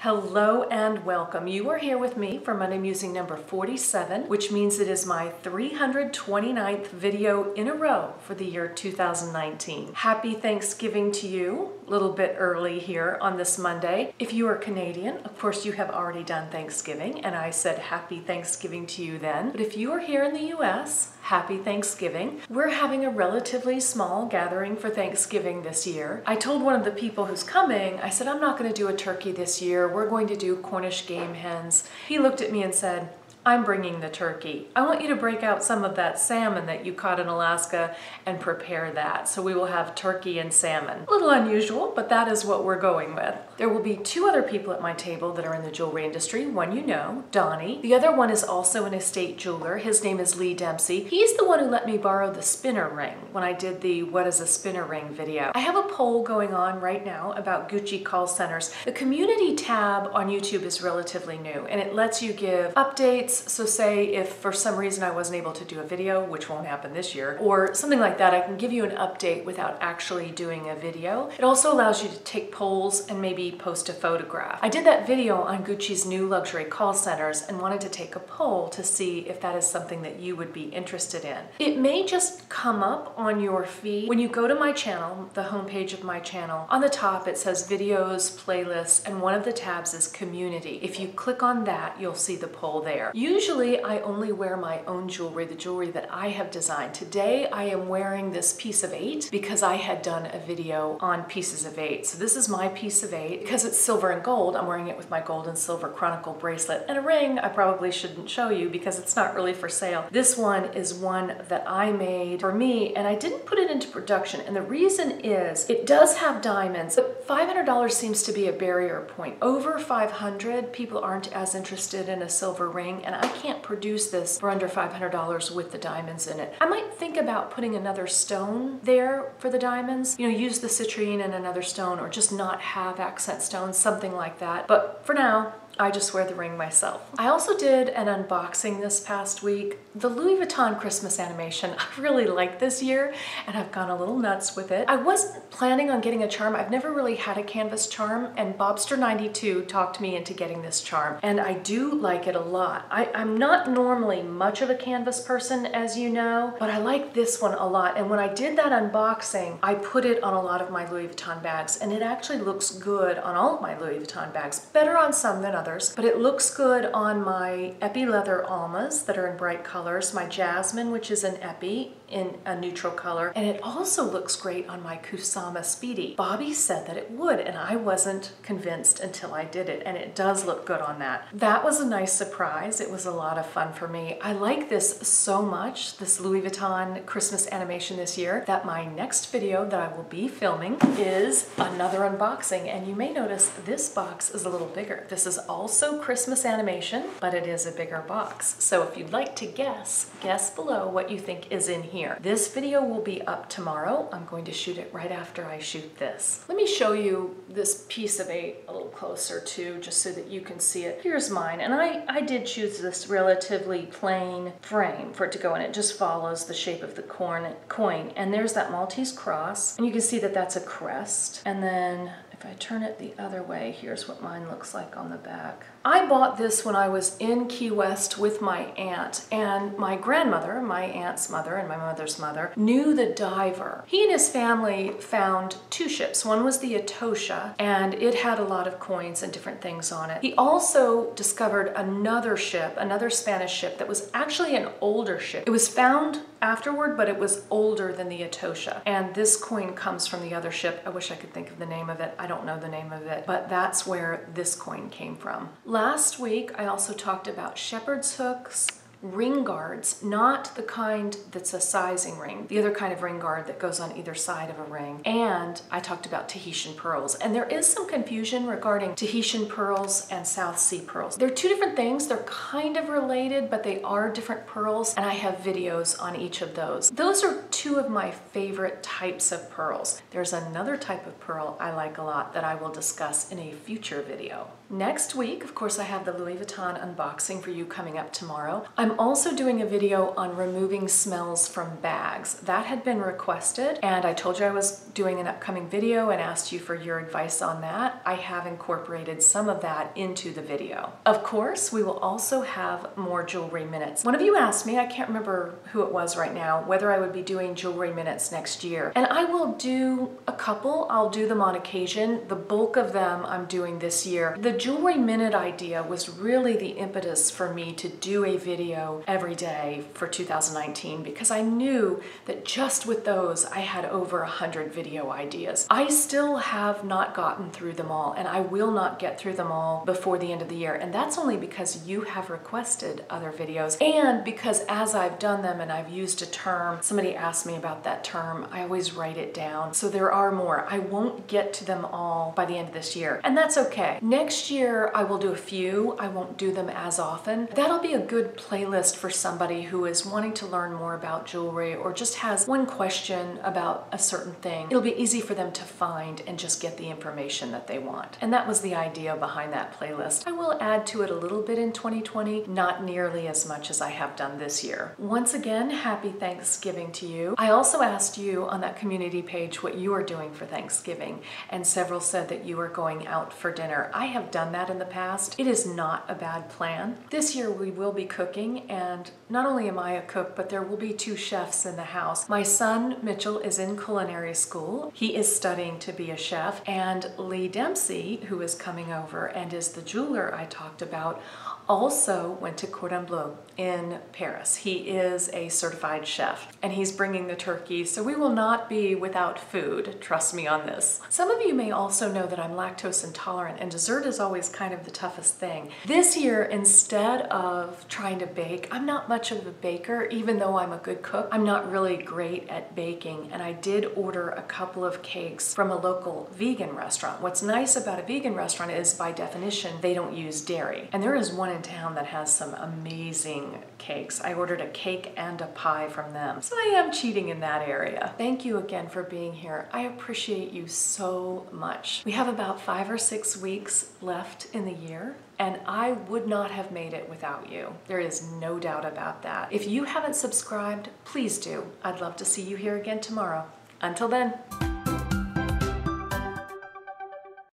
Hello and welcome. You are here with me for Monday Musing number 47, which means it is my 329th video in a row for the year 2019. Happy Thanksgiving to you, a little bit early here on this Monday. If you are Canadian, of course you have already done Thanksgiving, and I said happy Thanksgiving to you then. But if you are here in the US, happy Thanksgiving. We're having a relatively small gathering for Thanksgiving this year. I told one of the people who's coming, I said, I'm not going to do a turkey this year. We're going to do Cornish game hens. He looked at me and said, I'm bringing the turkey. I want you to break out some of that salmon that you caught in Alaska and prepare that. So we will have turkey and salmon. A little unusual, but that is what we're going with. There will be two other people at my table that are in the jewelry industry. One you know, Donnie. The other one is also an estate jeweler. His name is Lee Dempsey. He's the one who let me borrow the spinner ring when I did the What is a Spinner Ring video. I have a poll going on right now about Gucci call centers. The community tab on YouTube is relatively new and it lets you give updates. So say if for some reason I wasn't able to do a video, which won't happen this year, or something like that, I can give you an update without actually doing a video. It also allows you to take polls and maybe post a photograph. I did that video on Gucci's new luxury call centers and wanted to take a poll to see if that is something that you would be interested in. It may just come up on your feed. When you go to my channel, the homepage of my channel, on the top it says videos, playlists, and one of the tabs is community. If you click on that, you'll see the poll there. Usually I only wear my own jewelry, the jewelry that I have designed. Today I am wearing this piece of 8 because I had done a video on pieces of 8. So this is my piece of 8. Because it's silver and gold, I'm wearing it with my gold and silver chronicle bracelet and a ring I probably shouldn't show you because it's not really for sale. This one is one that I made for me and I didn't put it into production, and the reason is it does have diamonds, but $500 seems to be a barrier point. Over $500, people aren't as interested in a silver ring, and I can't produce this for under $500 with the diamonds in it. I might think about putting another stone there for the diamonds, you know, use the citrine and another stone, or just not have accent stones, something like that. But for now, I just wear the ring myself. I also did an unboxing this past week. The Louis Vuitton Christmas Animation, I really like this year and I've gone a little nuts with it. I wasn't planning on getting a charm. I've never really had a canvas charm, and Bobster92 talked me into getting this charm and I do like it a lot. I'm not normally much of a canvas person, as you know, but I like this one a lot, and when I did that unboxing, I put it on a lot of my Louis Vuitton bags and it actually looks good on all of my Louis Vuitton bags. Better on some than others, but it looks good on my epi leather almas that are in bright colors, my jasmine, which is an epi in a neutral color, and it also looks great on my Kusama Speedy. Bobby said that it would, and I wasn't convinced until I did it, and it does look good on that. That was a nice surprise. It was a lot of fun for me. I like this so much, this Louis Vuitton Christmas Animation this year, that my next video that I will be filming is another unboxing, and you may notice this box is a little bigger. This is also Christmas Animation, but it is a bigger box. So if you'd like to guess below what you think is in here. This video will be up tomorrow. I'm going to shoot it right after I shoot this. Let me show you this piece of 8 a little closer too, just so that you can see it. Here's mine, and I did choose this relatively plain frame for it to go in. It just follows the shape of the coin, and there's that Maltese cross, and you can see that that's a crest, and then if I turn it the other way, here's what mine looks like on the back. I bought this when I was in Key West with my aunt, and my grandmother, my aunt's mother and my mother's mother, knew the diver. He and his family found 2 ships. One was the Atocha, and it had a lot of coins and different things on it. He also discovered another ship, another Spanish ship that was actually an older ship. It was found afterward, but it was older than the Atocha. And this coin comes from the other ship. I wish I could think of the name of it. I don't know the name of it, but that's where this coin came from. Last week, I also talked about shepherd's hooks, ring guards, not the kind that's a sizing ring, the other kind of ring guard that goes on either side of a ring. And I talked about Tahitian pearls. And there is some confusion regarding Tahitian pearls and South Sea pearls. They're 2 different things. They're kind of related, but they are different pearls, and I have videos on each of those. Those are 2 of my favorite types of pearls. There's another type of pearl I like a lot that I will discuss in a future video. Next week, of course, I have the Louis Vuitton unboxing for you coming up tomorrow. I'm I'm also doing a video on removing smells from bags. That had been requested, and I told you I was doing an upcoming video and asked you for your advice on that. I have incorporated some of that into the video. Of course, we will also have more jewelry minutes. One of you asked me, I can't remember who it was right now, whether I would be doing jewelry minutes next year. And I will do a couple. I'll do them on occasion. The bulk of them I'm doing this year. The jewelry minute idea was really the impetus for me to do a video every day for 2019 because I knew that just with those I had over 100 video ideas. I still have not gotten through them all, and I will not get through them all before the end of the year, and that's only because you have requested other videos and because as I've done them and I've used a term, somebody asked me about that term, I always write it down. So there are more. I won't get to them all by the end of this year, and that's okay. Next year I will do a few. I won't do them as often. That'll be a good playlist for somebody who is wanting to learn more about jewelry or just has one question about a certain thing. It'll be easy for them to find and just get the information that they want. And that was the idea behind that playlist. I will add to it a little bit in 2020, not nearly as much as I have done this year. Once again, happy Thanksgiving to you. I also asked you on that community page what you are doing for Thanksgiving, and several said that you are going out for dinner. I have done that in the past. It is not a bad plan. This year we will be cooking, and not only am I a cook, but there will be 2 chefs in the house. My son Mitchell is in culinary school. He is studying to be a chef, and Lee Dempsey, who is coming over and is the jeweler I talked about, also went to Cordon Bleu in Paris. He is a certified chef, and he's bringing the turkey, so we will not be without food, trust me on this. Some of you may also know that I'm lactose intolerant, and dessert is always kind of the toughest thing. This year, instead of trying to bake, I'm not much of a baker, even though I'm a good cook. I'm not really great at baking, and I did order a couple of cakes from a local vegan restaurant. What's nice about a vegan restaurant is, by definition, they don't use dairy, and there is one in town that has some amazing cakes. I ordered a cake and a pie from them, so I am cheating in that area. Thank you again for being here. I appreciate you so much. We have about 5 or 6 weeks left in the year, and I would not have made it without you. There is no doubt about that. If you haven't subscribed, please do. I'd love to see you here again tomorrow. Until then.